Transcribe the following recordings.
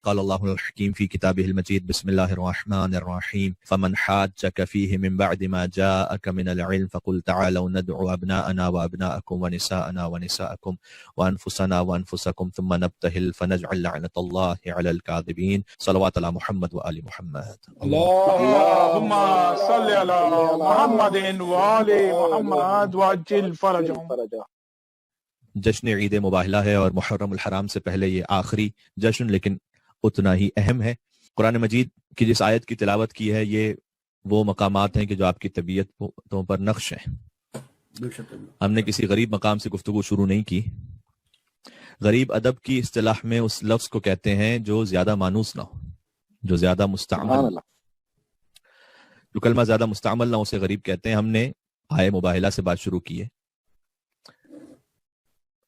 قال اللہ الحکیم فی کتابہ المجید بسم اللہ الرحمن الرحیم فمن حاجک فیہ من بعد ما جاءک من العلم فقل تعالوا ندعو ابناءنا وابناءکم ونساءنا ونساءکم وانفسنا وانفسکم ثم نبتہل فنجعل لعنۃ اللہ علی الکاذبین صلوات علی محمد وآل محمد اللہم صلی علی محمد وآل محمد وعجل فرجهم۔ جشن عید مباہلہ ہے اور محرم الحرام سے پہلے یہ آخری جشن لیکن اتنا ہی اہم ہے۔ قرآن مجید کی جس آیت کی تلاوت کی ہے یہ وہ مقامات ہیں کہ جو آپ کی طبیعتوں پر نقش ہیں۔ ہم نے کسی غریب مقام سے گفتگو شروع نہیں کی۔ غریب ادب کی اصطلاح میں اس لفظ کو کہتے ہیں جو زیادہ مانوس نہ ہو، جو زیادہ مستعمل، جو کلمہ زیادہ مستعمل نہ ہو اسے غریب کہتے ہیں۔ ہم نے آئے مباہلہ سے بات شروع کی ہے۔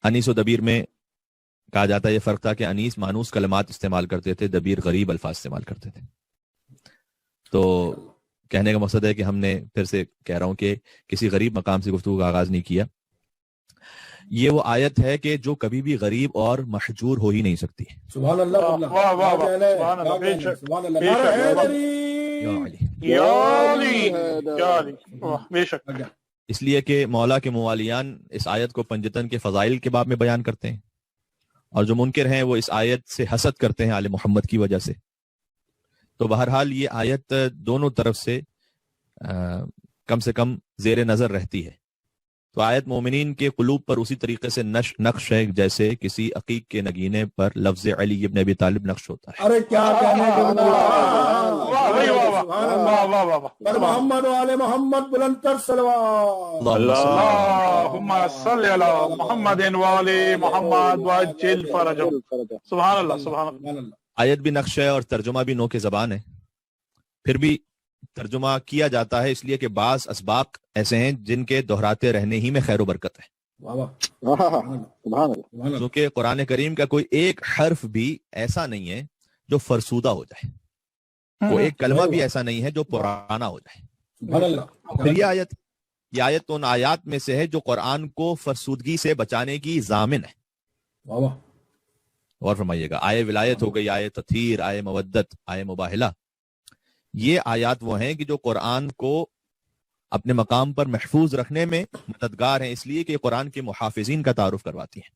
انیس و دبیر میں کہا جاتا ہے یہ فرق تھا کہ انیس مانوس کلمات استعمال کرتے تھے، دبیر غریب الفاظ استعمال کرتے تھے۔ تو کہنے کا مقصد ہے کہ ہم نے پھر سے کہہ رہا ہوں کہ کسی غریب مقام سے گفتگو کا آغاز نہیں کیا۔ یہ وہ آیت ہے کہ جو کبھی بھی غریب اور محجور ہو ہی نہیں سکتی۔ سبحان اللہ، واہ واہ واہ، سبحان اللہ، بے شک، سبحان اللہ، بے شک۔ اس لیے کہ مولا کے موالیان اس آیت کو پنجتن کے فضائل کے باب میں بیان کرتے ہیں، اور جو منکر ہیں وہ اس آیت سے حسد کرتے ہیں آل محمد کی وجہ سے۔ تو بہرحال یہ آیت دونوں طرف سے کم زیر نظر رہتی ہے۔ تو آیت مومنین کے قلوب پر اسی طریقے سے نقش ہے جیسے کسی عقیق کے نگینے پر لفظ علی ابن ابی طالب نقش ہوتا ہے۔ ارے کیا کہنے کا محمد والے محمد بلند تر صلوات، اللہم صلی علی محمد والے محمد وعجل فرجهم۔ سبحان اللہ، سبحان اللہ۔ آیت بھی نقش ہے اور ترجمہ بھی نو کے زبان ہے۔ پھر بھی ترجمہ کیا جاتا ہے اس لیے کہ بعض اسباق ایسے ہیں جن کے دہراتے رہنے ہی میں خیر و برکت ہے۔ کیونکہ قرآن کریم کا کوئی ایک حرف بھی ایسا نہیں ہے جو فرسودہ ہو جائے، کوئی ایک کلمہ بھی ایسا نہیں ہے جو پرانا ہو جائے۔ پھر یہ آیت ان آیات میں سے ہے جو قرآن کو فرسودگی سے بچانے کی ضامن ہے۔ اور فرمائیے گا، آئے ولایت ہو گئی، آئے تطہیر، آئے مودت، آئے مباہلہ، یہ آیات وہ ہیں کہ جو قرآن کو اپنے مقام پر محفوظ رکھنے میں مددگار ہیں، اس لیے کہ قرآن کے محافظین کا تعارف کرواتی ہیں۔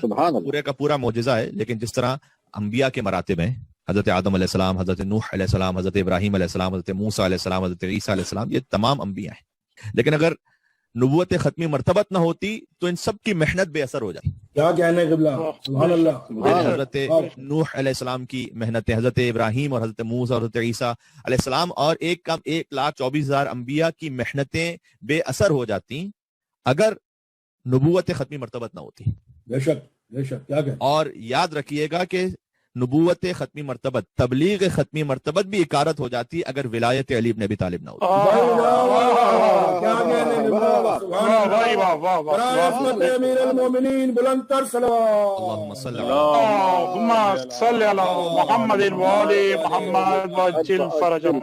قرآن پورے کا پورا معجزہ ہے، لیکن جس طرح انبیاء کے مراتب ہیں، حضرت آدم علیہ السلام، حضرت نوح علیہ السلام، حضرت ابراہیم علیہ السلام، حضرت موسیٰ علیہ السلام، حضرت عیسیٰ علیہ السلام، یہ تمام انبیاء ہیں۔ لیکن اگر نبوت ختمی مرتبت نہ ہوتی تو ان سب کی محنت بے اثر ہو جاتی۔ کیا کہنے قبلہ، سبحان اللہ۔ حضرت نوح علیہ السلام کی محنتیں، حضرت ابراہیم اور حضرت موسیٰ اور حضرت عیسیٰ علیہ السلام اور 1,24,000 انبیاء کی محنتیں بے اثر ہو جاتی اگر نبوت ختمی مرتبت نہ ہوتی۔ بے شک، بے شک، کیا کہنے۔ اور یاد رکھیے گا کہ نبوت ختمی مرتبت، تبلیغ ختمی مرتبت بھی اکارت ہو جاتی اگر ولایت علی ابن ابی طالب نہ ہوتی۔ امیر المومنین بلند تر صلوات، اللہم صلی علی محمد وآل محمد وعجل فرجهم۔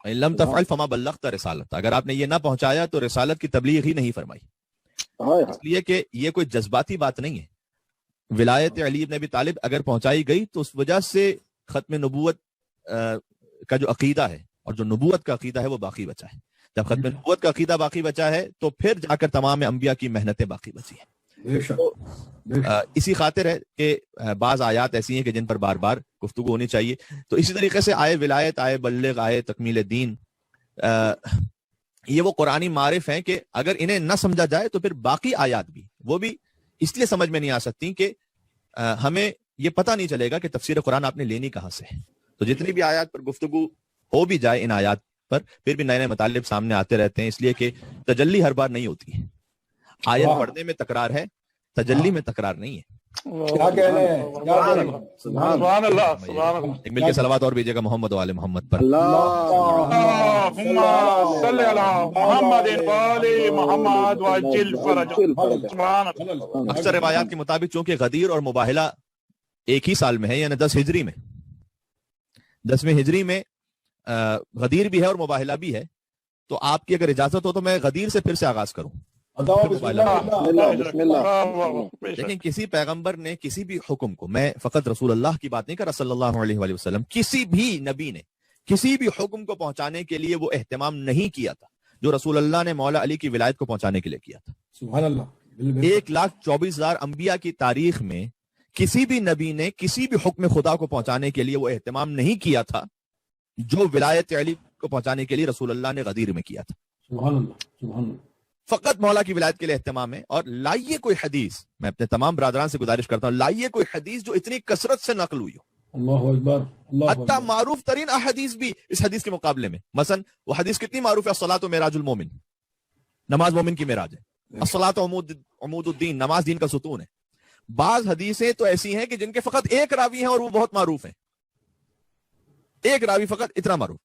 ان لم تفعل فما بلغت رسالت، اگر آپ نے یہ نہ پہنچایا تو رسالت کی تبلیغ ہی نہیں فرمائی۔ اس لیے کہ یہ کوئی جذباتی بات نہیں ہے۔ ولایت علی ابن ابی طالب اگر پہنچائی گئی تو اس وجہ سے ختم نبوت کا جو عقیدہ ہے اور جو نبوت کا عقیدہ ہے وہ باقی بچا ہے۔ جب ختم نبوت کا عقیدہ باقی بچا ہے تو پھر جا کر تمام انبیاء کی محنتیں باقی بچی ہیں۔ اسی خاطر ہے کہ بعض آیات ایسی ہیں کہ جن پر بار بار گفتگو ہونی چاہیے۔ تو اسی طریقے سے آئے ولایت، آئے بلغ، آئے تکمیل دین، یہ وہ قرآنی معارف ہیں کہ اگر انہیں نہ سمجھا جائے تو پھر باقی آیات بھی وہ بھی اس لیے سمجھ میں نہیں آ سکتی کہ ہمیں یہ پتہ نہیں چلے گا کہ تفسیر قرآن آپ نے لینی کہاں سے ہے۔ تو جتنی بھی آیات پر گفتگو ہو بھی جائے ان آیات پر، پھر بھی نئے نئے مطالب سامنے آتے رہتے ہیں، اس لیے کہ تجلی ہر بار نہیں ہوتی ہے۔ آیت پڑھنے میں تکرار ہے، تجلی میں تکرار نہیں ہے۔ کیا کہنے ہیں، سبحان اللہ، سبحان اللہ۔ ایک مل کے صلوات اور بھیجیے گا محمد والے محمد پر۔ اللہم صلی علی محمد وآل محمد وعجل فرجهم، سبحان اللہ۔ اکثر روایات کے مطابق چونکہ غدیر اور مباہلہ ایک ہی سال میں ہے، یعنی 10 ہجری میں، 10ویں ہجری میں غدیر بھی ہے اور مباہلہ بھی ہے، تو آپ کی اگر اجازت ہو تو میں غدیر سے پھر سے آغاز کروں۔ لیکن کسی پیغمبر نے کسی بھی حکم کو، میں فقط رسول اللہ کی بات نہیں کر رہا صلی اللہ علیہ وآلہ وسلم، کسی بھی نبی نے کسی بھی حکم کو پہنچانے کے لیے وہ اہتمام نہیں کیا تھا جو رسول اللہ نے مولا علی کی ولایت کو پہنچانے کے لیے کیا تھا۔ سبحان اللہ۔ 1,24,000 انبیاء کی تاریخ میں کسی بھی نبی نے کسی بھی حکم خدا کو پہنچانے کے لیے وہ اہتمام نہیں کیا تھا جو ولایت علی کو پہنچانے کے لیے رسول اللہ نے غدیر میں کیا تھا۔ سبحان اللہ، سبحان اللہ۔ فقط مولا کی ولایت کے لیے اہتمام ہے۔ اور لائیے کوئی حدیث، میں اپنے تمام برادران سے گزارش کرتا ہوں، لائیے کوئی حدیث جو اتنی کثرت سے نقل ہوئی ہو، اللہ اکبر، حتیٰ معروف ترین احادیث بھی اس حدیث کے مقابلے میں۔ مثلا وہ حدیث کتنی معروف ہے، الصلاۃ معراج المومن، نماز مومن کی معراج ہے، الصلاۃ عمود الدین، نماز دین کا ستون ہے۔ بعض حدیثیں تو ایسی ہیں کہ جن کے فقط ایک راوی ہیں اور وہ بہت معروف ہیں، ایک راوی فقط اتنا معروف۔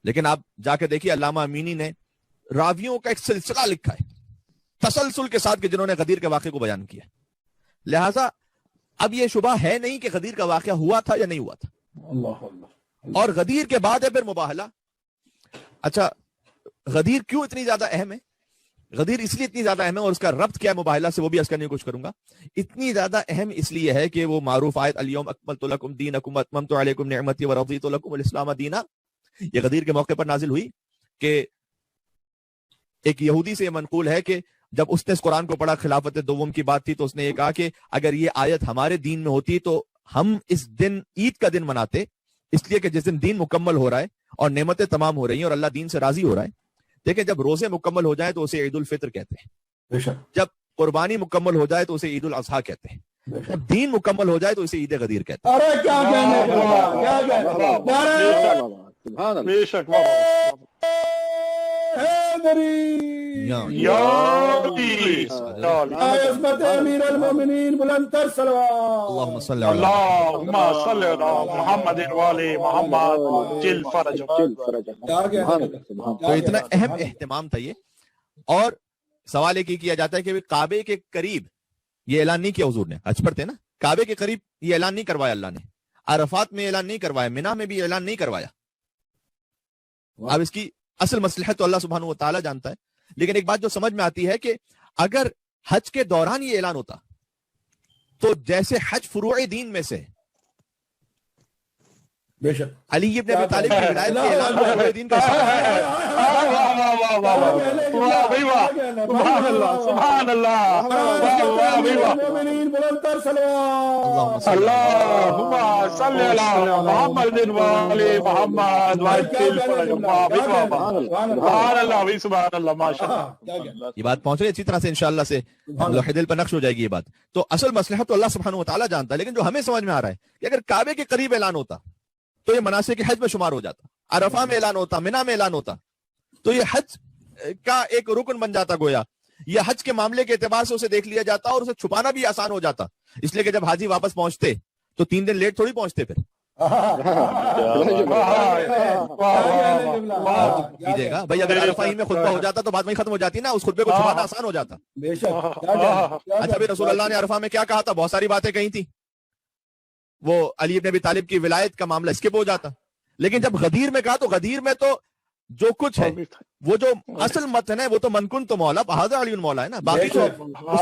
لیکن آپ جا کے دیکھیے علامہ امینی نے راویوں کا ایک سلسلہ لکھا ہے تسلسل کے ساتھ کہ جنہوں نے غدیر کے واقعے کو بیان کیا۔ لہٰذا اب یہ شبہ ہے نہیں کہ غدیر کا واقعہ ہوا تھا یا نہیں ہوا تھا۔ اللہ اللہ۔ اور غدیر کے بعد ہے پھر مباہلہ۔ اچھا غدیر کیوں اتنی زیادہ اہم ہے؟ غدیر اس لیے اتنی زیادہ اہم ہے، اور اس کا ربط کیا ہے مباہلہ سے وہ بھی عرض کرنے کی کوشش کروں گا۔ اتنی زیادہ اہم اس لیے ہے کہ وہ معروف آیت الیوم اکملت لکم دینکم واتممت علیکم نعمتی ورضیت لکم الاسلام دینا، یہ غدیر کے موقع پر نازل ہوئی کہ ایک یہودی سے یہ منقول ہے کہ جب اس نے اس قرآن کو پڑھا، خلافت دوم کی بات تھی، تو اس نے یہ کہا کہ اگر یہ آیت ہمارے دین میں ہوتی تو ہم اس دن عید کا دن مناتے، اس لیے کہ جس دن دین مکمل ہو رہا ہے اور نعمتیں تمام ہو رہی ہیں اور اللہ دین سے راضی ہو رہا ہے۔ دیکھیں جب روزے مکمل ہو جائیں تو اسے عید الفطر کہتے ہیں، جب قربانی مکمل ہو جائے تو اسے عید الاضحیٰ کہتے ہیں، جب دین مکمل ہو جائے تو اسے عید غدیر کہتے ہیں۔ ارے کیا اللہم صلی علی محمد وعلی محمد جل فرج۔ تو اتنا اہم اہتمام تھا یہ۔ اور سوال ایک ہی کیا جاتا ہے کہ کعبے کے قریب یہ اعلان نہیں کیا حضور نے، حج پر تھے نا، کعبے کے قریب یہ اعلان نہیں کروایا اللہ نے، عرفات میں اعلان نہیں کروایا، منی میں بھی اعلان نہیں کروایا۔ اب اس کی اصل مصلحت تو اللہ سبحانہ و تعالیٰ جانتا ہے، لیکن ایک بات جو سمجھ میں آتی ہے کہ اگر حج کے دوران یہ اعلان ہوتا تو جیسے حج فروع دین میں سے بے شک علی ابن ابی طالب کی ولایت کے اعلان کو فروع دین کا سبحان اللہ۔ اللہم صلی علی محمد وعلی محمد وعجل فرجهم۔ سبحان اللہ، سبحان اللہ، ماشاءاللہ۔ یہ بات پہنچ رہی ہے اچھی طرح سے انشاءاللہ سے لوح دل پر نقش ہو جائے گی یہ بات۔ تو اصل مصلحت تو اللہ سبحانہ و تعالیٰ جانتا ہے، لیکن جو ہمیں سمجھ میں آ رہا ہے کہ اگر کعبے کے قریب اعلان ہوتا تو یہ مناسک حج میں شمار ہو جاتا، عرفہ میں اعلان ہوتا، منی میں اعلان ہوتا تو یہ حج کا ایک رکن بن جاتا، گویا یہ حج کے معاملے کے اعتبار سے اسے دیکھ لیا جاتا اور اسے چھپانا بھی آسان ہو جاتا، اس لیے کہ جب حاجی واپس پہنچتے تو 3 دن لیٹ تھوڑی پہنچتے پھر کیجیے گا بھائی، اگر عرفہ ہی میں خطبہ ہو جاتا تو بات وہیں ختم ہو جاتی نا، اس خطبے کو چھپانا آسان ہو جاتا۔ اچھا بھی رسول اللہ نے عرفہ میں کیا کہا تھا؟ بہت ساری باتیں کہی تھی، وہ علی ابن ابی طالب کی ولایت کا معاملہ اس کے پہ ہو جاتا، لیکن جب غدیر میں کہا تو غدیر میں تو جو کچھ ہے وہ جو اصل متن ہے وہ تو منکن تو مولا بہادر علی مولا ہے نا، باقی تو اس کے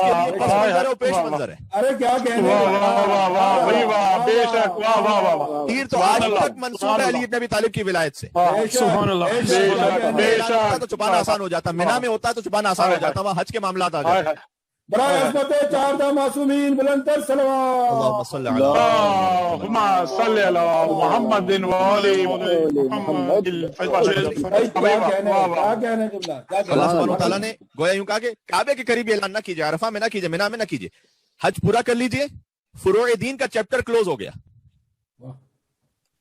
لیے پس منظر ہے و پیش منظر ہے۔ ارے کیا کہنے تیر تو آج تک منسوب ہے علی ابن ابی طالب کی ولایت سے۔ سبحان اللہ۔ تو چھپانا آسان ہو جاتا، منی میں ہوتا تو چھپانا آسان ہو جاتا، وہاں حج کے معاملات آ جاتے۔ برائے عظمت 4 معصومین بلند تر صلوات۔ اللہم صلی علی اللہم صلی علی محمد وعلی محمد۔ اللہ سبحانہ وتعالیٰ نے گویا یوں کہا کہ کعبے کے قریب اعلان نہ کیجیے، عرفہ میں نہ کیجیے، منی میں نہ کیجیے، حج پورا کر لیجیے، فروع دین کا چیپٹر کلوز ہو گیا۔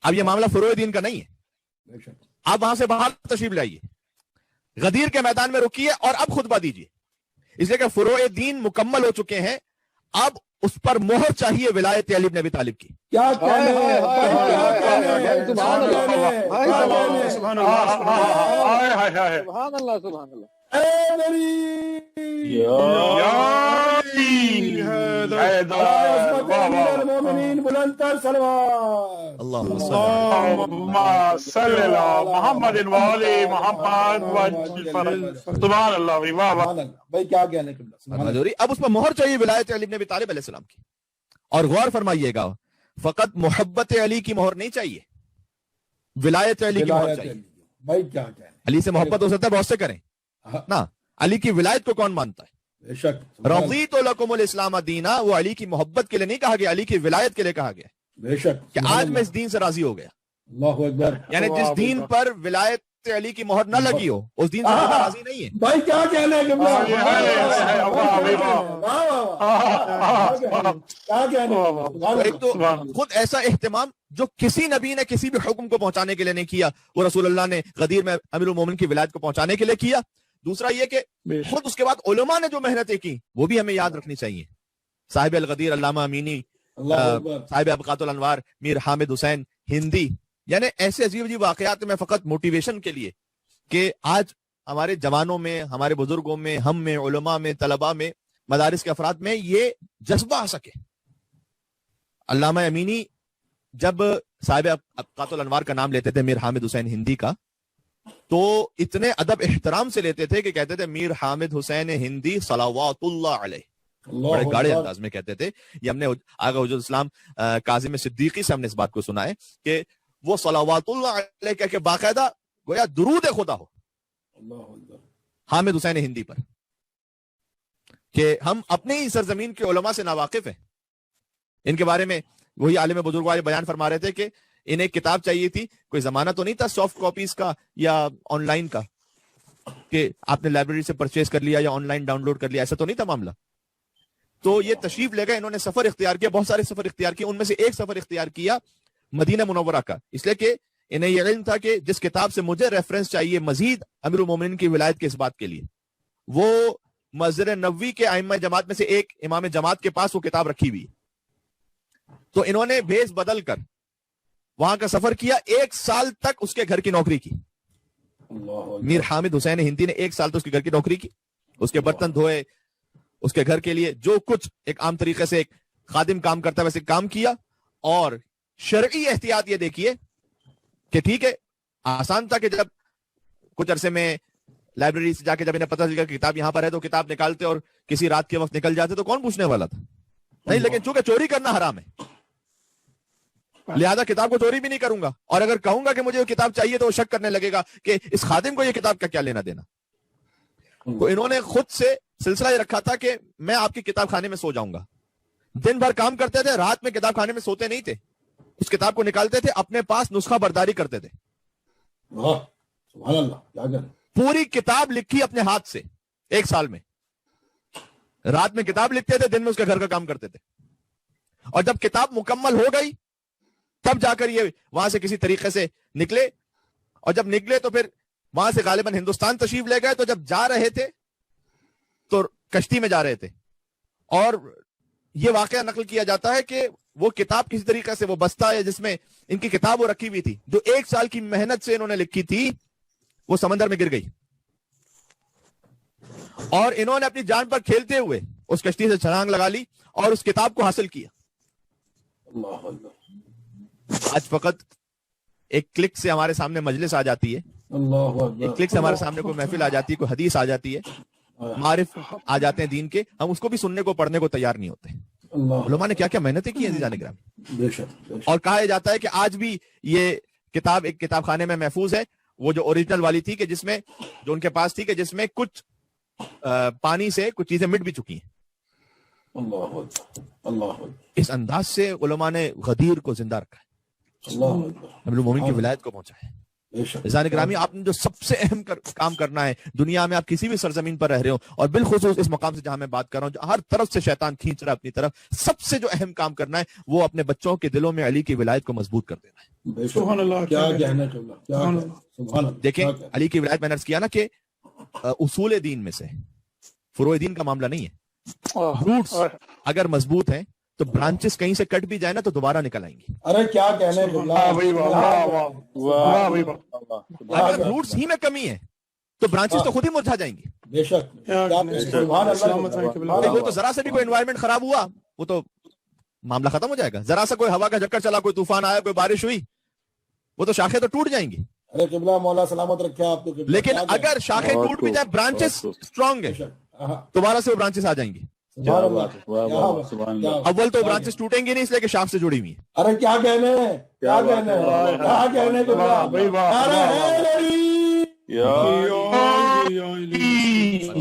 اب یہ معاملہ فروع دین کا نہیں ہے، آپ وہاں سے باہر تشریف لائیے، غدیر کے میدان میں رکیے اور اب خطبہ دیجیے، اس لیے کہ فروع دین مکمل ہو چکے ہیں، اب اس پر مہر چاہیے ولایت علی بن ابی طالب کی۔ کیا کہنے سبحان اللہ، سبحان اللہ۔ اے میری المومنین بلند تر صلوات. اللهم صل علی محمد وعلی محمد وعجل فرج. سبحان اللہ. واہ واہ بھائی کیا کہنے قبلہ. اب اس پر مہر چاہیے ولایت علی بن ابی طالب علیہ السلام کی. اور غور فرمائیے گا فقط محبت علی کی مہر نہیں چاہیے, ولایت علی کی مہر چاہیے. بھائی کیا کہنے. علی سے محبت ہو سکتا ہے بہت سے کریں نا, علی کی ولایت کو کون مانتا ہے؟ بے شک. رضیت لکم الاسلام دینا, وہ علی کی محبت کے لیے نہیں کہا گیا, علی کی ولایت کے لیے کہا گیا. بے شک کہ آج میں اس دین سے راضی ہو گیا. اللہ اکبر. یعنی جس دین پر ولایت علی کی مہر نہ لگی ہو اس دین سے راضی نہیں ہے. بھائی کیا کہنے قبلہ. کیا کہنے. ایک تو خود ایسا اہتمام جو کسی نبی نے کسی بھی حکم کو پہنچانے کے لیے نہیں کیا, وہ رسول اللہ نے غدیر میں امیر المومنین کی ولایت کو پہنچانے کے لیے کیا. دوسرا یہ کہ خود اس کے بعد علماء نے جو محنتیں کی وہ بھی ہمیں یاد رکھنی چاہیے. صاحب الغدیر علامہ امینی, صاحب ابقات الانوار میر حامد حسین ہندی, یعنی ایسے عجیب عجیب واقعات میں فقط موٹیویشن کے لیے کہ آج ہمارے جوانوں میں, ہمارے بزرگوں میں, ہم میں, علماء میں, طلباء میں, مدارس کے افراد میں یہ جذبہ آ سکے. علامہ امینی جب صاحب ابقات الانوار کا نام لیتے تھے میر حامد حسین ہندی کا, تو اتنے ادب احترام سے لیتے تھے کہ کہتے تھے میر حامد حسین ہندی صلوات اللہ علیہ. بڑے گاڑے انداز میں کہتے تھے. یہ ہم نے آغا حجت اسلام کاظم صدیقی سے ہم نے اس بات کو سنا ہے کہ وہ صلوات اللہ علیہ کہہ کے باقاعدہ گویا درود خدا ہو حامد حسین ہندی پر, کہ ہم اپنے ہی سرزمین کے علماء سے ناواقف ہیں. ان کے بارے میں وہی عالم بزرگ والے بیان فرما رہے تھے کہ انہیں ایک کتاب چاہیے تھی, کوئی زمانہ تو نہیں تھا سافٹ کاپیز کا یا آن لائن کا کہ آپ نے لائبریری سے پرچیز کر لیا یا آن لائن ڈاؤن لوڈ کر لیا, ایسا تو نہیں تھا معاملہ. تو یہ تشریف لے گئے, انہوں نے سفر اختیار کیا, بہت سارے سفر اختیار کیے, ان میں سے ایک سفر اختیار کیا مدینہ منورہ کا, اس لیے کہ انہیں یہ علم تھا کہ جس کتاب سے مجھے ریفرنس چاہیے مزید امیر المومنین کی ولایت کے اس بات کے لیے, وہ مسجد نبوی کے ائمہ جماعت میں سے ایک امام جماعت کے پاس وہ کتاب رکھی ہوئی. تو انہوں نے بھیس بدل کر وہاں کا سفر کیا, 1 سال تک اس کے گھر کی نوکری کی. میر حامد حسین ہندی نے 1 سال تک اس کے گھر کی نوکری کی, اس کے برتن دھوئے, اس کے گھر کے لیے جو کچھ ایک عام طریقے سے ایک خادم کام کرتا ہے ویسے کام کیا. اور شرعی احتیاط یہ دیکھیے کہ ٹھیک ہے آسان تھا کہ جب کچھ عرصے میں لائبریری سے جا کے جب انہیں پتہ چلا کہ کتاب یہاں پر ہے تو کتاب نکالتے اور کسی رات کے وقت نکل جاتے تو کون پوچھنے والا تھا, نہیں. لیکن چونکہ چوری کرنا حرام ہے لہذا کتاب کو چوری بھی نہیں کروں گا, اور اگر کہوں گا کہ مجھے وہ کتاب چاہیے تو وہ شک کرنے لگے گا کہ اس خادم کو یہ کتاب کا کیا لینا دینا. تو انہوں نے خود سے سلسلہ یہ رکھا تھا کہ میں آپ کی کتاب خانے میں سو جاؤں گا. دن بھر کام کرتے تھے, رات میں کتاب خانے میں سوتے نہیں تھے, اس کتاب کو نکالتے تھے, اپنے پاس نسخہ برداری کرتے تھے. سبحان اللہ. پوری کتاب لکھی اپنے ہاتھ سے 1 سال میں, رات میں کتاب لکھتے تھے, دن میں اس کے گھر کا کام کرتے تھے. اور جب کتاب مکمل ہو گئی تب جا کر یہ وہاں سے کسی طریقے سے نکلے, اور جب نکلے تو پھر وہاں سے غالباً ہندوستان تشریف لے گئے. تو جب جا رہے تھے تو کشتی میں جا رہے تھے, اور یہ واقعہ نقل کیا جاتا ہے کہ وہ کتاب کسی طریقے سے وہ بستہ ہے جس میں ان کی کتاب وہ رکھی ہوئی تھی جو 1 سال کی محنت سے انہوں نے لکھی تھی, وہ سمندر میں گر گئی. اور انہوں نے اپنی جان پر کھیلتے ہوئے اس کشتی سے چھلانگ لگا لی اور اس کتاب کو حاصل کیا. آج فقط ایک کلک سے ہمارے سامنے مجلس آ جاتی ہے, ایک کلک سے ہمارے سامنے کوئی محفل آ جاتی ہے, کوئی حدیث آ جاتی ہے, معارف آ جاتے ہیں دین کے, ہم اس کو بھی سننے کو پڑھنے کو تیار نہیں ہوتے. علماء نے کیا کیا محنتیں کی ہیں عزیزان گرامی. اور کہا جاتا ہے کہ آج بھی یہ کتاب ایک کتاب خانے میں محفوظ ہے, وہ جو اوریجنل والی تھی کہ جس میں جو ان کے پاس تھی کہ جس میں کچھ پانی سے کچھ چیزیں مٹ بھی چکی ہیں. اس انداز سے علماء نے غدیر کو زندہ رکھا ہے, امیر المومنین کی ولایت کو پہنچا ہے. عزیزان گرامی, آپ نے جو سب سے اہم کام کرنا ہے دنیا میں, آپ کسی بھی سرزمین پر رہ رہے ہو, اور بالخصوص اس مقام سے جہاں میں بات کر رہا ہوں جو ہر طرف سے شیطان کھینچ رہا ہے اپنی طرف, سب سے جو اہم کام کرنا ہے وہ اپنے بچوں کے دلوں میں علی کی ولایت کو مضبوط کر دینا ہے. سبحان اللہ. کیا کہنا چاہیے. دیکھیں علی کی ولایت میں نے عرض کیا نا کہ اصول دین میں سے فروع دین کا معاملہ نہیں ہے. روٹس اگر مضبوط ہیں تو برانچز کہیں سے کٹ بھی جائے نا تو دوبارہ نکل آئیں گی. ارے کیا کہنے. اگر روٹس ہی میں کمی ہے تو برانچز تو خود ہی مرجھا جائیں گی. بے شک وہ تو ذرا سے بھی کوئی انوائرمنٹ خراب ہوا وہ تو معاملہ ختم ہو جائے گا. ذرا سا کوئی ہوا کا جھٹکا چلا, کوئی طوفان آیا, کوئی بارش ہوئی, وہ تو شاخیں تو ٹوٹ جائیں گی. ارے قبلہ مولا سلامت رکھے آپ کو. لیکن اگر شاخیں ٹوٹ بھی جائے, برانچز اسٹرانگ ہے, دوبارہ سے وہ برانچز آ جائیں گی. اول تو برانچز ٹوٹیں گی نہیں اس لیے کہ شاخ سے جڑی ہوئی ہیں. ارے کیا کہنے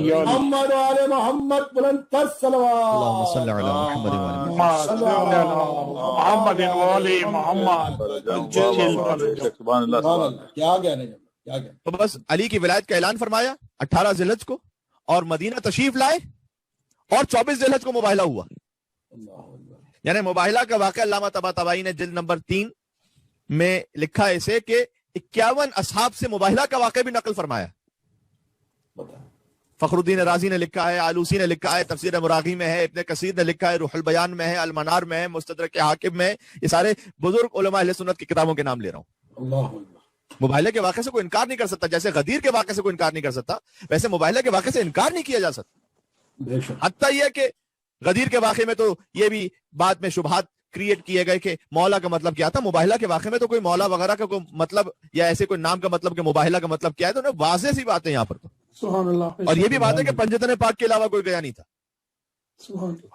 محمد والے محمد بلند تر صلوات. اللهم صل علی محمد محمد والی محمد. کیا کہنے. تو بس علی کی ولایت کا اعلان فرمایا 18 ذی الحجہ کو, اور مدینہ تشریف لائے, اور 24 ذی الحجہ کو مباہلہ ہوا. یعنی مباہلہ کا واقعہ علامہ طباطبائی نے جلد نمبر 3 میں لکھا اسے کہ 51 اصحاب سے مباہلہ کا واقعہ بھی نقل فرمایا. فخر الدین رازی نے لکھا ہے, آلوسی نے لکھا ہے, تفسیر مراغی میں ہے, ابن کثیر نے لکھا ہے, روح البیان میں ہے, المنار میں ہے, مستدرک حاکم میں ہے. یہ سارے بزرگ علماء اہل سنت کی کتابوں کے نام لے رہا ہوں. مباہلہ کے واقعے سے کوئی انکار نہیں کر سکتا, جیسے غدیر کے واقعے سے کوئی انکار نہیں کر سکتا, ویسے مباہلہ کے واقعے سے انکار نہیں کیا جا سکتا. حتیٰ یہ کہ غدیر کے واقعے میں تو یہ بھی بعد میں شبہات کریٹ کیے گئے کہ مولا کا مطلب کیا تھا. مباہلہ کے واقعے میں تو کوئی مولا وغیرہ کا کوئی مطلب یا ایسے کوئی نام کا مطلب کہ مباہلہ کا مطلب کیا ہے, تو واضح سی بات ہے یہاں پر. تو سبحان اللہ. اور یہ بھی بات ہے کہ پنجتن پاک کے علاوہ کوئی گیا نہیں تھا.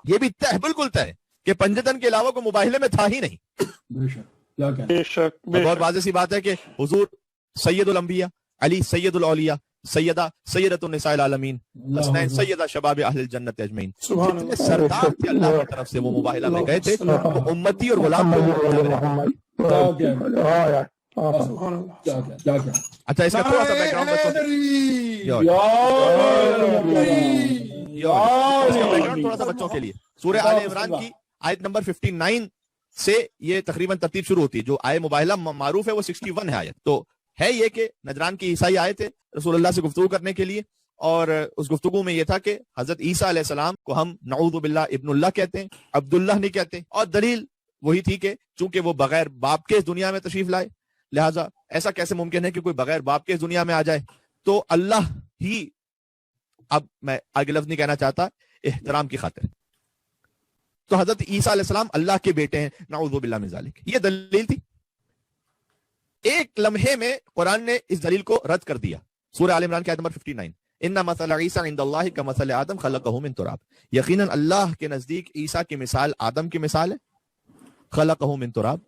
یہ بھی طے, بالکل طے کہ پنجتن کے علاوہ کوئی مباہلے میں تھا ہی نہیں. بہت واضح سی بات ہے کہ حضور سید الانبیاء, علی سید الاولیاء, سیدہ سیدۃ النساء العالمین, حسنین سیدہ شباب اہل الجنت اجمعین, جتنے سردار تھے اللہ کی طرف سے وہ مباہلہ میں گئے تھے. امتی اور غلام اچھا, اس کا تھوڑا سا بیک گراؤنڈ تھوڑا سا بچوں کے لیے. سورہ آل عمران کی آیت نمبر 59 سے یہ تقریباً ترتیب شروع ہوتی ہے. جو آیت مباہلہ معروف ہے وہ 61 ہے آیت. تو ہے یہ کہ نجران کی عیسائی آئے تھے رسول اللہ سے گفتگو کرنے کے لیے, اور اس گفتگو میں یہ تھا کہ حضرت عیسیٰ علیہ السلام کو ہم نعوذ باللہ ابن اللہ کہتے ہیں, عبداللہ نہیں کہتے. اور دلیل وہی تھی کہ چونکہ وہ بغیر باپ کے اس دنیا میں تشریف لائے, لہٰذا ایسا کیسے ممکن ہے کہ کوئی بغیر باپ کے اس دنیا میں آ جائے. تو اللہ ہی, اب میں آگے لفظ نہیں کہنا چاہتا احترام کی خاطر, تو حضرت عیسیٰ علیہ السلام اللہ کے بیٹے ہیں, نعوذ باللہ من ذالک. یہ دلیل تھی. ایک لمحے میں قرآن نے اس دلیل کو رد کر دیا. سورہ آل عمران کی آیت نمبر 59, ان مثل عیسیٰ عند اللہ کمثل آدم خلقہ من تراب. یقیناً اللہ کے نزدیک عیسیٰ کی مثال آدم کی مثال ہے. خلقہ من تراب,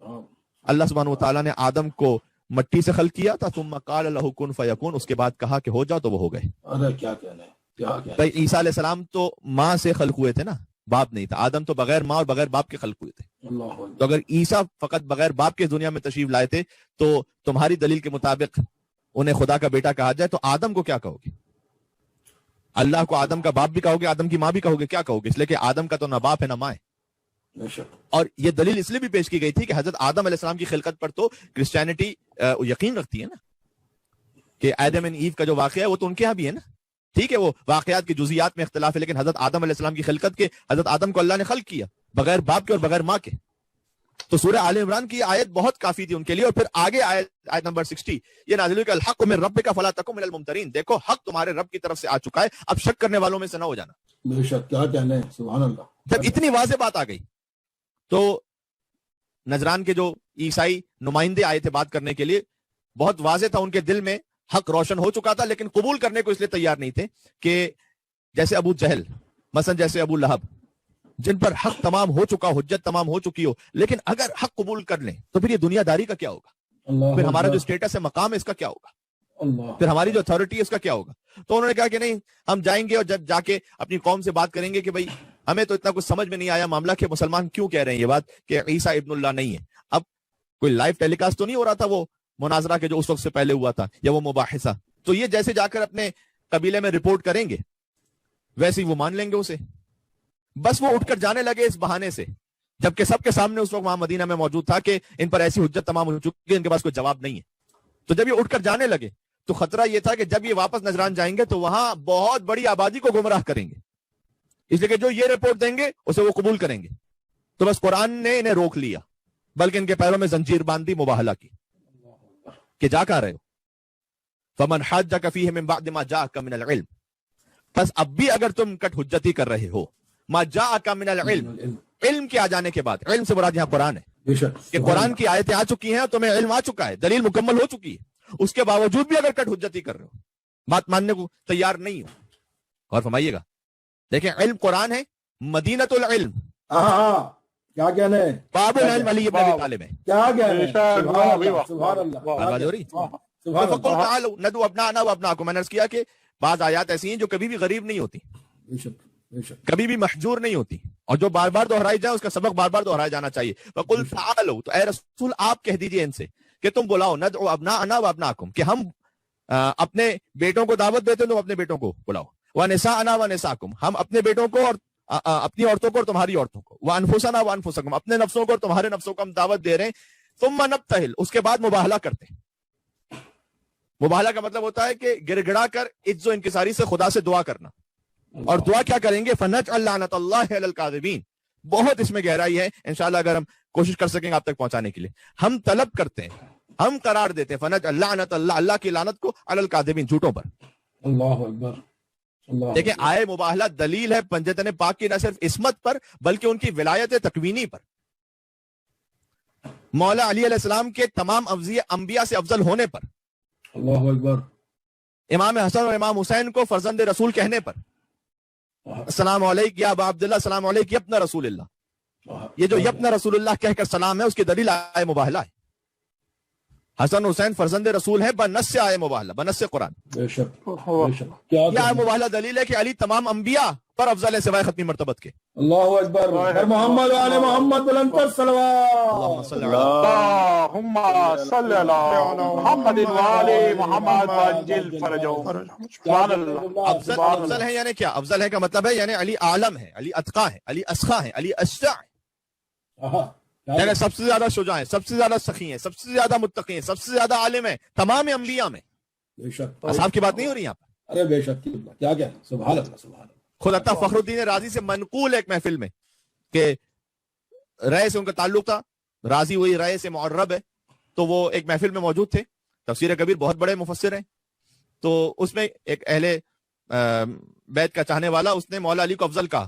اللہ سبحانہ وتعالیٰ نے آدم کو مٹی سے خلق کیا تھا. ثم قال له کن فیکون, اس کے بعد کہا کہ ہو جاؤ تو وہ ہو گئے. بھائی عیسیٰ علیہ السلام تو ماں سے خلق ہوئے تھے نا, باپ نہیں تھا. آدم تو بغیر ماں اور بغیر باپ کے خلق ہوئے تھے. تو اگر عیسیٰ فقط بغیر باپ کے دنیا میں تشریف لائے تھے تو تمہاری دلیل کے مطابق انہیں خدا کا بیٹا کہا جائے, تو آدم کو کیا کہو گے؟ اللہ کو آدم کا باپ بھی کہو گے, آدم کی ماں بھی کہو گے, کیا کہو گے؟ اس لیے کہ آدم کا تو نہ باپ ہے نہ ماں ہے. اور یہ دلیل اس لیے بھی پیش کی گئی تھی کہ حضرت آدم علیہ السلام کی خلقت پر تو کرسچینٹی یقین رکھتی ہے نا, کہ آدم اینڈ ایو کا جو واقعہ ہے وہ تو ان کے یہاں بھی ہے نا. ٹھیک ہے, وہ واقعات کی جزیات میں اختلاف ہے, لیکن حضرت آدم علیہ السلام کی خلقت کے, حضرت آدم کو اللہ نے خلق کیا بغیر باپ کے اور بغیر ماں کے. تو سورہ آل عمران کی آیت بہت کافی تھی ان کے لیے. اور پھر آگے آیت نمبر 60 یہ نازل ہوئی کہ الحق من ربک فلا تکن من الممترین. دیکھو حق تمہارے رب کی طرف سے آ چکا ہے, اب شک کرنے والوں میں سے نہ ہو جانا. بے شک, کیا کہنے, سبحان اللہ. جب اتنی واضح بات آ گئی تو نجران کے جو عیسائی نمائندے آئے تھے بات کرنے کے لیے, بہت واضح تھا ان کے دل میں حق روشن ہو چکا تھا, لیکن قبول کرنے کو اس لیے تیار نہیں تھے کہ جیسے ابو جہل مثلا, جیسے ابو لہب, جن پر حق تمام ہو چکا, حجت تمام ہو چکی ہو, لیکن اگر حق قبول کر لیں تو پھر یہ دنیا داری کا کیا ہوگا؟ پھر ہمارا جو اسٹیٹس ہے, مقام ہے, اس کا کیا ہوگا؟ پھر ہماری جو اتھارٹی ہے اس کا کیا ہوگا؟ تو انہوں نے کہا کہ نہیں, ہم جائیں گے اور جب جا کے اپنی قوم سے بات کریں گے کہ بھائی ہمیں تو اتنا کچھ سمجھ میں نہیں آیا معاملہ کہ مسلمان کیوں کہہ رہے ہیں یہ بات کہ عیسیٰ ابن اللہ نہیں ہے. اب کوئی لائیو ٹیلی کاسٹ تو نہیں ہو رہا تھا وہ مناظرہ کے جو اس وقت سے پہلے ہوا تھا, یا وہ مباحثہ. تو یہ جیسے جا کر اپنے قبیلے میں رپورٹ کریں گے ویسے ہی وہ مان لیں گے اسے. بس وہ اٹھ کر جانے لگے اس بہانے سے, جبکہ سب کے سامنے اس وقت وہاں مدینہ میں موجود تھا کہ ان پر ایسی حجت تمام ہو چکی ہے, ان کے پاس کوئی جواب نہیں ہے. تو جب یہ اٹھ کر جانے لگے تو خطرہ یہ تھا کہ جب یہ واپس نجران جائیں گے تو وہاں بہت بڑی آبادی کو گمراہ کریں گے, اس لیے کہ جو یہ رپورٹ دیں گے اسے وہ قبول کریں گے. تو بس قرآن نے انہیں روک لیا, بلکہ ان کے پیروں میں زنجیر باندھی, مباہلہ کی کہ جا کہاں رہے ہو. فمن حاجک فیہ من بعد ما جاءک من العلم، بس اب بھی اگر تم کٹ حجتی کر رہے ہو، ما جاءک من العلم، علم کے آ جانے کے بعد، علم سے مراد یہاں قرآن ہے کہ قرآن کی آیتیں آ چکی ہیں، تمہیں علم آ چکا ہے، دلیل مکمل ہو چکی ہے، اس کے باوجود بھی اگر کٹ حجتی کر رہے ہو، بات ماننے کو تیار نہیں ہو. اور فرمائیے گا، دیکھیں علم قرآن ہے، مدینۃ العلم، کیا کہنا ہے، باب العلم علی ابن ابی طالب ہے. کیا کہنا ہے، سبحان اللہ، آواز ہو رہی؟ فقل تعالوا ندعو ابناءنا وابناءکم. میں نے عرض کیا کہ بعض آیات ایسی ہیں جو کبھی بھی غریب نہیں ہوتی، کبھی بھی محجور نہیں ہوتی، اور جو بار بار دہرائی جائے اس کا سبق بار بار دہرایا جانا چاہیے. فقل تعالوا، تو اے رسول آپ کہہ دیجئے ان سے کہ تم بلاؤ، ندعو ابناءنا وابناءکم، کہ ہم اپنے بیٹوں کو دعوت دیتے ہیں، تم اپنے بیٹوں کو بلاؤ. ونساءنا ونساءکم، ہم اپنے بیٹوں کو اور اپنی عورتوں کو اور تمہاری عورتوں کو. وانفسنا وانفسکم، اپنے نفسوں کو اور تمہارے نفسوں کو ہم دعوت دے رہے ہیں. ثم نبتہل، اس کے بعد مباہلہ کرتے ہیں. مباہلہ کا مطلب ہوتا ہے کہ گڑ گڑا کر عجز و انکساری سے خدا سے دعا کرنا. اور دعا کیا کریں گے؟ فنجعل لعنۃ اللہ علی الکاذبین. بہت اس میں گہرائی ہے، انشاءاللہ اگر ہم کوشش کر سکیں گے آپ تک پہنچانے کے لیے. ہم طلب کرتے ہیں، ہم قرار دیتے ہیں فنجعل لعنۃ اللہ، اللہ کی لعنت کو، علی الکاذبین، جھوٹوں پر. اللہ اکبر. دیکھیں آئے مباہلہ دلیل ہے پنجتن پاک کی نہ صرف عصمت پر بلکہ ان کی ولایت تکوینی پر، مولا علی علیہ السلام کے تمام انبیاء سے افضل ہونے پر، اللہ اکبر، امام حسن اور امام حسین کو فرزند رسول کہنے پر. السلام علیک یا ابا عبداللہ، السلام علیک یبن رسول اللہ. یہ جو یبن رسول اللہ کہہ کر سلام ہے اس کی دلیل آئے مباہلہ ہے. حسن حسین فرزند رسول ہے بنص سے آئے مباہلہ، بنص سے قرآن. بے شک. یہ آئے مباہلہ دلیل ہے کہ علی تمام انبیاء پر افضل ہے سوائے ختمی مرتبت کے. اللہ اکبر. محمد و آل محمد بلند تر صلوات. اللہم صل علی اللہم صل علی محمد و آل محمد وعجل فرجهم. سبحان اللہ. افضل ہے یعنی کیا؟ افضل ہے کا مطلب ہے یعنی علی عالم ہے، علی اتقا ہے، علی اسخا ہے، علی اشجع ہے، یعنی سب سے زیادہ شجاع ہیں، سب سے زیادہ سخی ہیں، سب سے زیادہ متقی ہیں، سب سے زیادہ عالم ہیں تمام انبیاء میں. بے شک. اصحاب کی بات نہیں ہو رہی یہاں پر. ارے بے شک، کیا کیا، سبحان اللہ، سبحان اللہ. خود عطا فخر الدین رازی سے منقول ایک محفل میں کہ رائے سے ان کا تعلق تھا، رازی وہی رائے سے معرب ہے، تو وہ ایک محفل میں موجود تھے. تفسیر کبیر بہت بڑے مفسر ہیں، تو اس میں ایک اہل بیت کا چاہنے والا اس نے مولا علی کو افضل کہا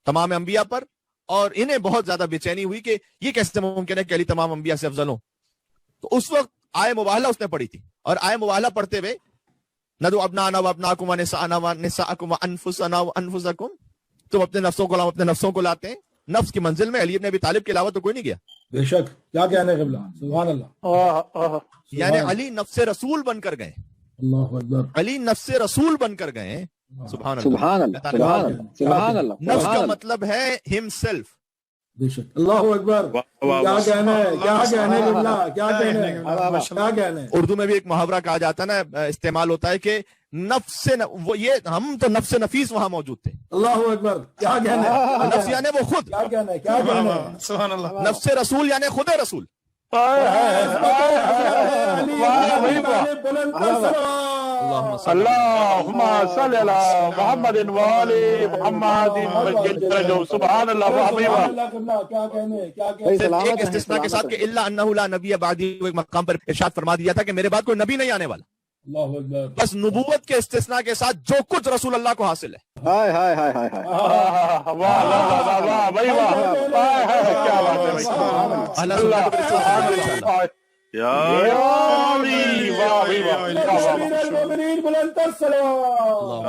تمام انبیاء پر، اور انہیں بہت زیادہ بے چینی ہوئی کہ یہ کیسے ممکن ہے کہ علی تمام انبیاء سے افضل ہوں. تو اس وقت آئے مباہلہ اس نے پڑھی تھی، اور آئے مباہلہ پڑھتے ہوئے ندعو ابناءنا وابناءکم ونساءنا ونساءکم وانفسنا وانفسکم، تم اپنے نفسوں کو لاؤ، اپنے نفسوں کو لاتے ہیں. نفس کی منزل میں علی ابن ابی طالب کے علاوہ تو کوئی نہیں گیا. بے شک. کیا کہنا ہے قبلہ، سبحان اللہ. یعنی علی نفس رسول بن کر گئے، اللہ اکبر. علی نفس رسول بن کر گئے. سبحان اللہ، سبحان اللہ، سبحان اللہ، سبحان اللہ. نفس کا مطلب ہے ہم سیلف. بے شک. اللہ اکبر. کیا کہنا ہے، کیا کہنا ہے قبلہ، کیا کہنا ہے، کیا کہنا ہے. اردو میں بھی ایک محاورہ کہا جاتا ہے نا، استعمال ہوتا ہے کہ نفس وہ یہ ہم تو نفس نفیس وہاں موجود تھے. اللہ اکبر. کیا کہنا ہے، نفس یعنی وہ خود، کیا کہنا ہے، کیا کہنا ہے. سبحان اللہ. نفس رسول یعنی خود رسول. بلند تر صلوات. اللہم صل علی محمد و آل محمد وعجل فرجهم. سبحان اللہ. کیا کہنے ہے، کیا کہنے ہے. ایک استثناء کے ساتھ کہ الا انہ لا نبی بعدی، ایک مقام پر ارشاد فرما دیا تھا کہ میرے بعد کوئی نبی نہیں آنے والا. اللہ اکبر. بس نبوت کے استثناء کے ساتھ جو کچھ رسول اللہ کو حاصل ہے. ہائے ہائے ہائے ہائے ہائے. واہ واہ واہ بھائی واہ. کیا بات ہے. اللہ سبحانہ وتعالی یا علی. واہ بھائی واہ. المؤمنین بلند تر صلوات.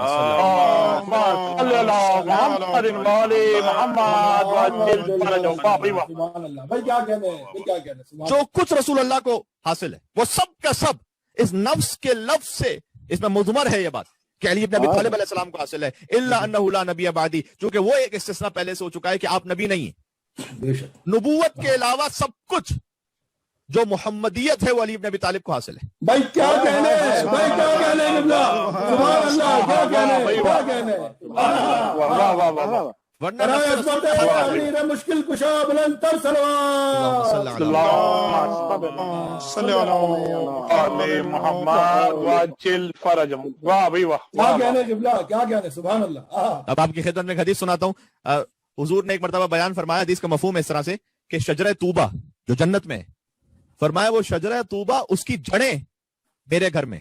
محمد صلی اللہ محمد و آل محمد وعجل فرجهم. واہ بھائی واہ. سبحان اللہ. بھائی کیا کہنے ہیں، بھائی کیا کہنے ہیں. جو کچھ رسول اللہ کو حاصل ہے وہ سب کا سب اس نفس کے لفظ سے اس میں مضمر ہے یہ بات کہ علی ابن ابی طالب علیہ السلام کو حاصل ہے. الا انہ لا نبی بعدی، چونکہ وہ ایک استثناء پہلے سے ہو چکا ہے کہ آپ نبی نہیں ہیں. بے شک. نبوت کے علاوہ سب کچھ جو محمدیت ہے وہ علی ابن ابی طالب کو حاصل ہے. بھائی کیا کہنے ہیں، بھائی کیا کہنے ہیں قبلہ. سبحان اللہ. کیا کہنے ہیں، کیا کہنے ہیں. واہ واہ واہ. ورنہ مشکل کشا بلند تر صلوات. اللہم صل علی محمد وعجل فرجهم. واہ بھائی واہ. کیا کہنے ہیں قبلہ، کیا کہنے ہیں. سبحان اللہ. اب آپ کی خدمت میں ایک حدیث سناتا ہوں. حضور نے ایک مرتبہ بیان فرمایا، حدیث کا مفہوم اس طرح سے کہ شجرہ طوبہ جو جنت میں ہے، فرمایا وہ شجرہ طوبہ اس کی جڑیں میرے گھر میں.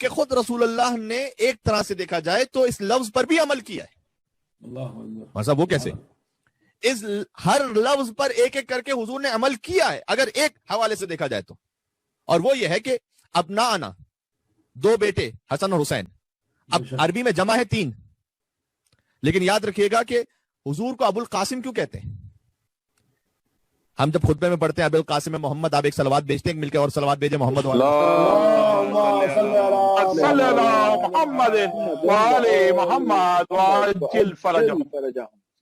کہ خود رسول اللہ نے ایک طرح سے دیکھا جائے تو اس لفظ پر بھی عمل کیا ہے. مطلب وہ کیسے؟ اس ہر لفظ پر ایک ایک کر کے حضور نے عمل کیا ہے اگر ایک حوالے سے دیکھا جائے تو. اور وہ یہ ہے کہ ابناءنا 2 بیٹے حسن اور حسین. اب عربی میں جمع ہے 3, لیکن یاد رکھیے گا کہ حضور کو ابو القاسم کیوں کہتے ہیں؟ ہم جب خطبے میں پڑھتے ہیں ابو القاسم محمد, آپ ایک صلوات بھیجتے ہیں, مل کے اور صلوات بھیجے محمد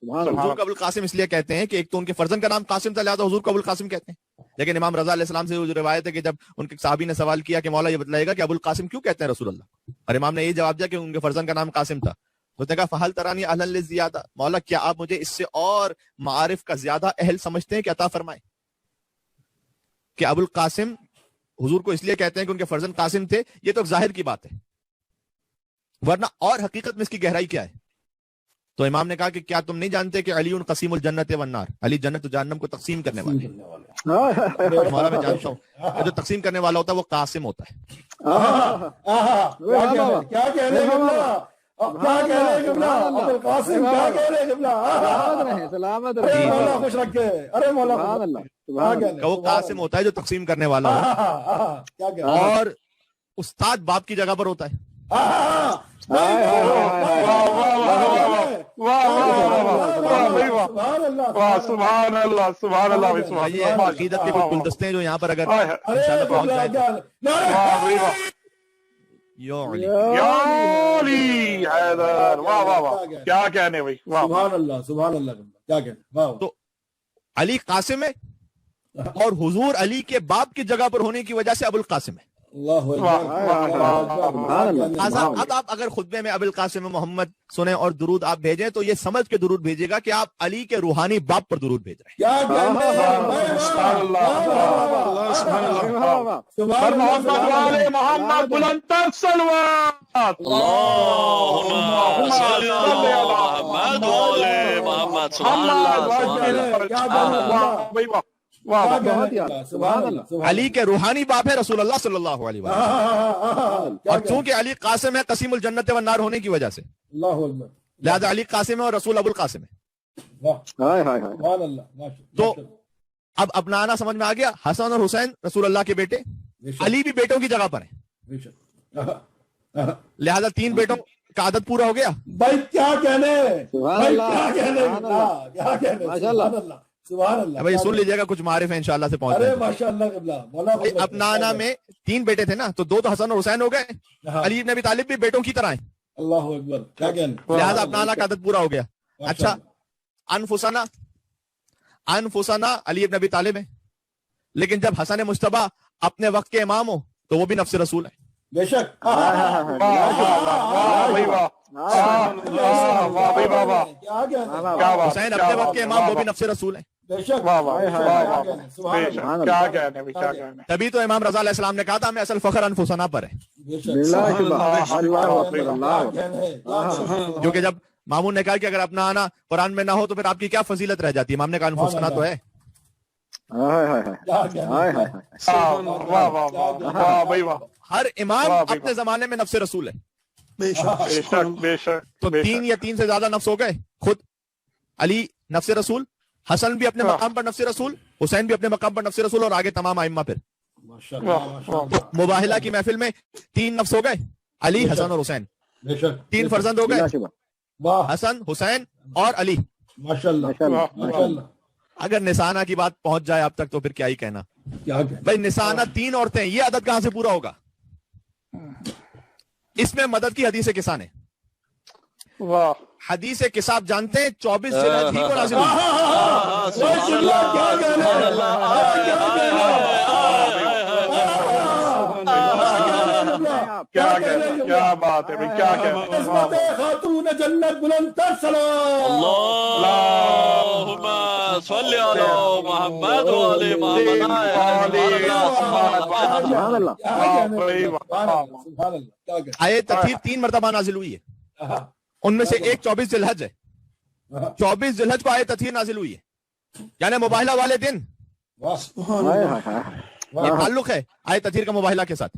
حضور کو ابو القاسم اس لیے کہتے ہیں کہ ایک تو ان کے فرزند کا نام قاسم تھا, لہٰذا حضور کو ابو القاسم کہتے ہیں. لیکن امام رضا علیہ السلام سے جو روایت ہے کہ جب ان کے صحابی نے سوال کیا کہ مولا یہ بتلائے گا کہ ابو القاسم کیوں کہتے ہیں رسول اللہ, اور امام نے یہ جواب دیا کہ ان کے فرزند کا نام قاسم تھا. تو اس نے کہا فہل ترانی اہلا للزیادہ, مولا کیا آپ مجھے اس سے اور معارف کا زیادہ اہل سمجھتے ہیں کہ عطا فرمائیں. کہ ابو القاسم حضور کو اس لیے کہتے ہیں کہ ان کے فرزند قاسم تھے, یہ تو ایک ظاہر کی بات ہے, ورنہ اور حقیقت میں اس کی گہرائی کیا ہے. تو امام نے کہا کہ کیا تم نہیں جانتے کہ علی قسیم الجنت والنار, علی جنت و جہنم کو تقسیم کرنے والے ہیں. مولا میں جانتا ہوں جو تقسیم کرنے والا ہوتا ہے وہ قاسم ہوتا ہے. کیا کہہ رہے ہیں وہ قاسم ہوتا ہے جو تقسیم کرنے والا ہو, اور استاد باپ کی جگہ پر ہوتا ہے. سبحان اللہ سبحان اللہ. یہ عقیدت کے کچھ گلدستے ہیں جو یہاں پر اگر انشاءاللہ پہنچ جائے. کیا کہنے بھائی, سبحان اللہ سبحان اللہ, کیا کہنے. تو علی قاسم ہے اور حضور علی کے باپ کی جگہ پر ہونے کی وجہ سے ابو القاسم ہے. اللہ اب آپ اگر خطبے میں ابو القاسم محمد سنیں اور درود آپ بھیجیں تو یہ سمجھ کے درود بھیجے گا کہ آپ علی کے روحانی باپ پر درود بھیج رہے ہیں. محمد بلندتر صلوات. علی کے روحانی باپ ہے رسول اللہ صلی اللہ علیہ وسلم, اور چونکہ علی قاسم ہے قسیم الجنت والنار ہونے کی وجہ سے, لہذا علی قاسم ہے اور رسول ابو القاسم ہے. تو اب اپنا آنا سمجھ میں آ گیا. حسن اور حسین رسول اللہ کے بیٹے, علی بھی بیٹوں کی جگہ پر ہیں, لہذا 3 بیٹوں کا عدد پورا ہو گیا. بھائی کیا کہنے, بھائی سن لیجیے گا, کچھ معارف ہے انشاءاللہ سے پہنچ رہے ہیں. اپنا میں 3 بیٹے تھے نا, تو 2 تو حسن اور حسین ہو گئے, علی بن ابی طالب بھی بیٹوں کی طرح ہیں. اللہ اکبر, کیا کہنے, لہذا اپنا کا عدد پورا ہو گیا. اچھا انفسنا علی بن ابی طالب ہے, لیکن جب حسن مجتبی اپنے وقت کے امام ہو تو وہ بھی نفس رسول ہے. بے شک حسین اپنے وقت کے امام وہ بھی نفس رسول ہیں. تبھی تو امام رضا علیہ السلام نے کہا تھا ہمیں اصل فخر انفسنا پر ہے, کیونکہ جب مامون نے کہا کہ اگر اپنا آنا قرآن میں نہ ہو تو پھر آپ کی کیا فضیلت رہ جاتی ہے, امام نے کہا انفسنا تو ہے. ہر امام اپنے زمانے میں نفس رسول ہے. تو 3 یا 3 سے زیادہ نفس ہو گئے. خود علی نفس رسول, حسن بھی اپنے مقام پر نفس رسول, حسین بھی اپنے مقام پر نفس رسول, اور آگے تمام ائمہ. پھر مباہلہ کی محفل میں 3 نفس ہو گئے, علی حسن اور حسین. 3 فرزند ہو گئے, حسن حسین اور علی. اگر نسانہ کی بات پہنچ جائے اب تک تو پھر کیا ہی کہنا. بھائی نسانہ 3 عورتیں, یہ عدد کہاں سے پورا ہوگا؟ اس میں مدد کی حدیث کسان ہے. حدیث کساب جانتے ہیں 24 ذی کو نازل کیا بات ہے, کیا خاتون جنت بلندتر صلوات. اللہم صلی علی محمد و علی محمد. آیت تطہیر 3 مرتبہ نازل ہوئی ہے, ان میں سے ایک 24 ذی الحج ہے. 24 ذی الحج کو آیت تطہیر نازل ہوئی ہے, یعنی مباہلہ والے دن. یہ تعلق ہے آیت تطہیر کا مباہلہ کے ساتھ.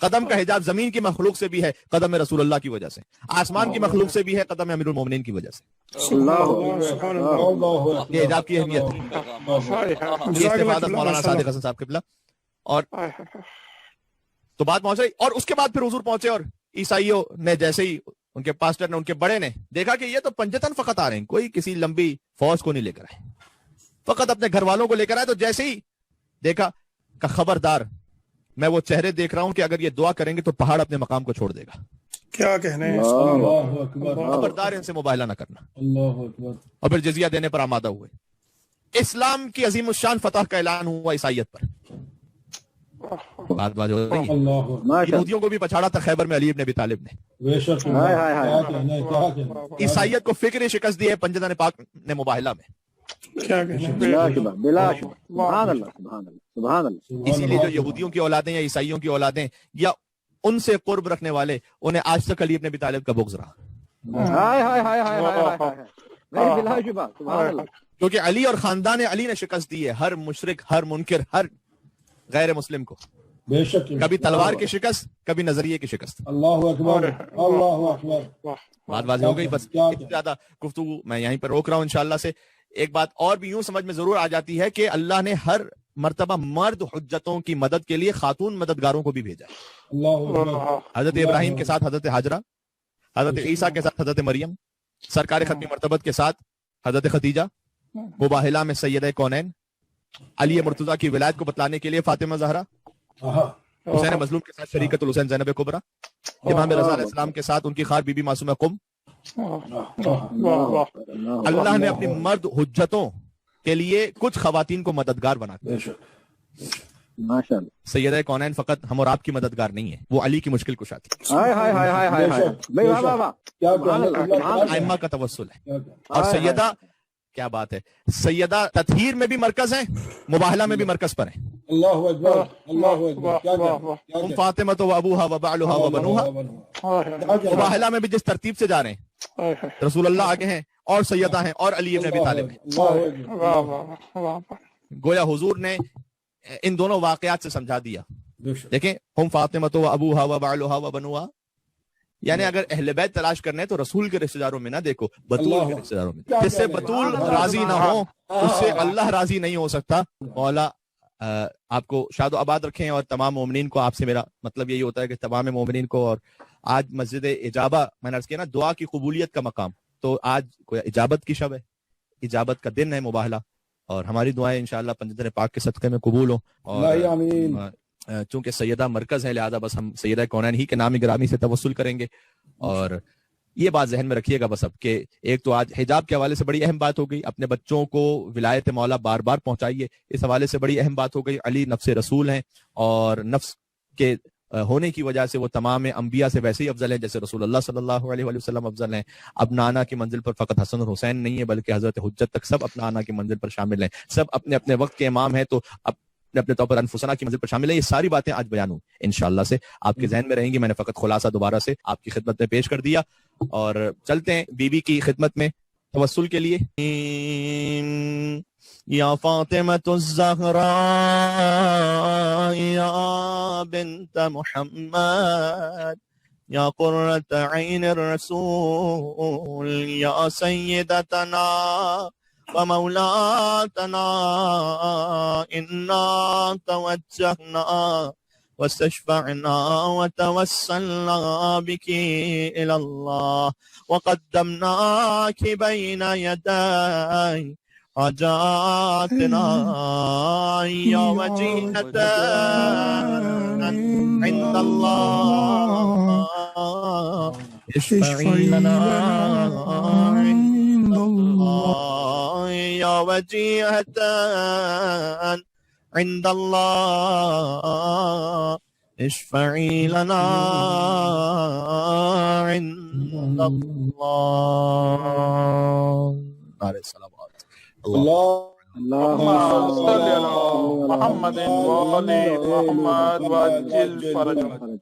قدم کا حجاب زمین کی مخلوق سے بھی ہے قدم رسول اللہ کی وجہ سے، آسمان کی مخلوق سے بھی ہے قدم امیر المومنین کی وجہ سے۔ یہ حجاب کی اہمیت ہے، یہ استفادہ مولانا صادق حسن صاحب قبلہ۔ اور تو بات پہنچ رہی، اور اس کے بعد پھر حضور پہنچے، اور عیسائیوں نے جیسے ہی ان کے پاسٹر نے، ان کے بڑے نے دیکھا کہ یہ تو پنجتن فقط آ رہے ہیں، کوئی کسی لمبی فوج کو نہیں لے کر آئے، فقط اپنے گھر والوں کو لے کر آئے، تو جیسے ہی دیکھا کہ خبردار، میں وہ چہرے دیکھ رہا ہوں کہ اگر یہ دعا کریں گے تو پہاڑ اپنے مقام کو چھوڑ دے گا، کیا کہنے ہیں، خبردار ان سے مباہلہ نہ کرنا۔ اور پھر جزیہ دینے پر آمادہ ہوئے۔ اسلام کی عظیم الشان فتح کا اعلان ہوا عیسائیت پر۔ بات ہو رہی ہے، یہودیوں کو بھی پچھاڑا تھا خیبر میں علی ابن ابی طالب نے۔ عیسائیت کو فکر شکست دی ہے پنجتن پاک نے مباہلہ میں۔ اسی لیے جو یہودیوں کی اولادیں یا عیسائیوں کی اولادیں یا ان سے قرب رکھنے والے، انہیں آج تک علی ابن ابی طالب کا بغض رہا، کیونکہ علی اور خاندان علی نے شکست دی ہے ہر مشرک، ہر منکر، ہر غیر مسلم کو، بے شک، کبھی تلوار کی شکست، کبھی نظریے کی شکست۔ اللہ اکبر، اللہ اکبر۔ بات واضح ہو گئی، بس اتنی زیادہ گفتگو میں یہیں پر روک رہا ہوں انشاءاللہ سے۔ ایک بات اور بھی یوں سمجھ میں ضرور آ جاتی ہے کہ اللہ نے ہر مرتبہ مرد حجتوں کی مدد کے لیے خاتون مددگاروں کو بھی بھیجا ہے۔ اللہ اکبر۔ حضرت ابراہیم کے ساتھ حضرت حاجرہ، حضرت عیسیٰ کے ساتھ حضرت مریم، سرکار ختمی مرتبت کے ساتھ حضرت خدیجہ، مباہلہ میں سیدہ کونین، علی مرتضیٰ کی ولایت کو بتلانے کے لیے فاطمہ زہرا، حسین مظلوم کے ساتھ شریکت الحسین زینب کبریٰ، امام رضا علیہ السلام کے ساتھ ان کی خال بی بی معصومہ قم۔ اللہ نے اپنی مرد حجتوں کے لیے کچھ خواتین کو مددگار بنا دیا۔ سیدہ کونین فقط ہم اور آپ کی مددگار نہیں ہے، وہ علی کی مشکل کشا تھی، ائمہ کا توسل ہے۔ اور سیدہ، کیا بات ہے، سیدہ تطہیر میں بھی مرکز ہیں، مباہلہ میں بھی مرکز پر ہیں۔ اللہ اکبر، اللہ اکبر۔ ام فاطمہ تو ابوہا و بعلہا و بنوہا، مباہلہ میں بھی جس ترتیب سے جا رہے ہیں، رسول اللہ آگے ہیں اور سیدہ ہیں اور علی ابن ابی طالب ہیں۔ گویا حضور نے ان دونوں واقعات سے سمجھا دیا۔ دیکھیں، ہم فاطمہ تو ابوہا و بعلہا و بنوہا، یعنی اگر اہل بیت تلاش کرنے تو رسول کے رشتہ داروں میں نہ دیکھو، بطول کے رشتہ داروں میں۔ جس سے بطول راضی نہ ہو اس سے اللہ راضی نہیں ہو سکتا۔ مولا آپ کو شاد و آباد رکھیں، اور تمام مومنین کو، آپ سے میرا مطلب یہی ہوتا ہے کہ تمام مومنین کو، اور آج مسجد اجابہ میں نے عرض کیا نا، دعا کی قبولیت کا مقام، تو آج کوئی اجابت کی شب ہے، اجابت کا دن ہے مباہلہ، اور ہماری دعائیں انشاءاللہ پنجتن پاک کے صدقے میں قبول ہوں۔ اور چونکہ سیدہ مرکز ہے، لہذا بس ہم سیدہ کونین ہی کے نام گرامی سے توسل کریں گے۔ اور یہ بات ذہن میں رکھیے گا بس اب، کہ ایک تو آج حجاب کے حوالے سے بڑی اہم بات ہو گئی، اپنے بچوں کو ولایت مولا بار بار پہنچائیے، اس حوالے سے بڑی اہم بات ہو گئی۔ علی نفس رسول ہیں، اور نفس کے ہونے کی وجہ سے وہ تمام انبیاء سے ویسے ہی افضل ہیں جیسے رسول اللہ صلی اللہ علیہ وآلہ وسلم افضل ہیں۔ اپنا آنا کی منزل پر فقط حسن اور حسین نہیں ہے، بلکہ حضرت حجت تک سب اپنا آنا کی منزل پر شامل ہیں، سب اپنے اپنے وقت کے امام ہیں، تو اپنے طور پر انفسنا کی منزل پر شامل ہے۔ یہ ساری باتیں آج بیان ہوں انشاءاللہ سے آپ کے ذہن میں رہیں گی۔ میں نے فقط خلاصہ دوبارہ سے آپ کی خدمت میں پیش کر دیا، اور چلتے ہیں بی بی کی خدمت میں توسل کے لیے۔ یا فاطمۃ الزہراء یا بنت محمد یا قرۃ عین الرسول یا سیدتنا ومولاتنا انا توجہنا واستشفعنا وتوسلنا بك الى الله وقدمناك بين يدي حاجاتنا يا وجيهة عند الله اشفعي لنا عند الله يا وجيهة عند الله اشفعي لنا عند الله۔ نعرہ السلام اللهم صل على محمد وآل محمد وعجل فرجهم۔